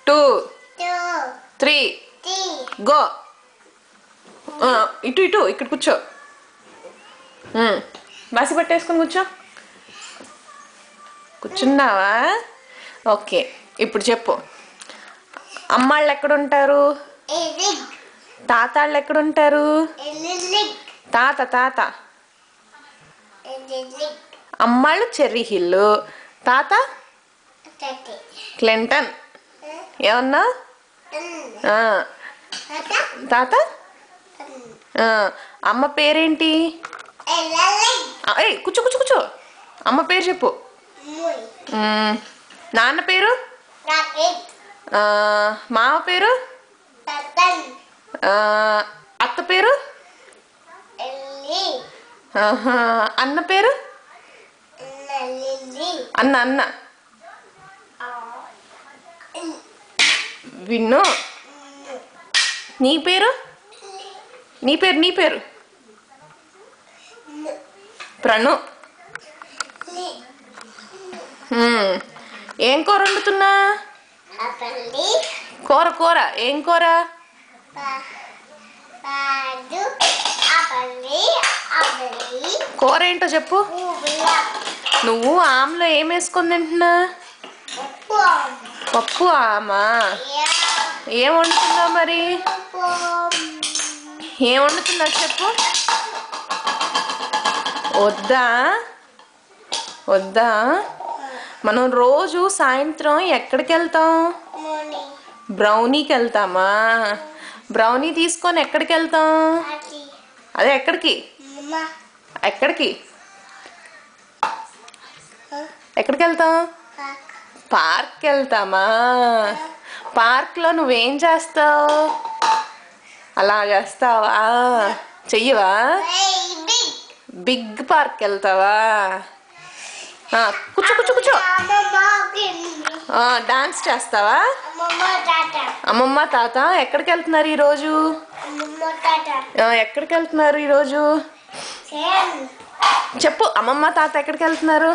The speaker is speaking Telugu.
2 3 గో. ఇటు ఇటు ఇక్కడ కూర్చో. బాసి పట్టేసుకొని కూర్చో. కూర్చున్నావా? ఓకే, ఇప్పుడు చెప్పు. అమ్మాళ్ళు ఎక్కడుంటారు? తాతాళ్ళు ఎక్కడుంటారు? తాత తాత అమ్మాళ్ళు చెర్రీ హిల్, తాత క్లింటన్. ఏమన్నా? తాత అమ్మ పేరేంటి? కూర్చో కూర్చో కూర్చో. అమ్మ పేరు చెప్పు. నాన్న పేరు? మామ పేరు? అత్త పేరు? అన్న పేరు? అన్న అన్న విన్ను. నీ పేరు? నీ పేరు నీ పేరు? ప్రణు. ఏం కూర వండుతున్నా? కూర కూర ఏం కూర? కూర ఏంటో చెప్పు. నువ్వు ఆమ్లో ఏం వేసుకొని తింటున్నా? పప్పు ఆమా. ఏం వండుతున్నావు మరి? ఏం వండుతున్నావు చెప్పు. వద్దా వద్దా? మనం రోజు సాయంత్రం ఎక్కడికి వెళ్తాం? బ్రౌనీకి వెళ్తామా? బ్రౌనీ తీసుకొని ఎక్కడికి వెళ్తాం? అదే ఎక్కడికి? ఎక్కడికి ఎక్కడికి వెళ్తాం? పార్క్కి వెళ్తామా? పార్క్లో నువ్వేం చేస్తావు? అలా చేస్తావా? చెయ్యవా? బిగ్ పార్క్ వెళ్తావా? కూర్చో కూర్చో కూర్చో. డాన్స్ చేస్తావా? అమ్మమ్మ తాత ఎక్కడికి వెళ్తున్నారు ఈరోజు? ఎక్కడికి వెళ్తున్నారు ఈరోజు చెప్పు. అమ్మమ్మ తాత ఎక్కడికి వెళ్తున్నారు?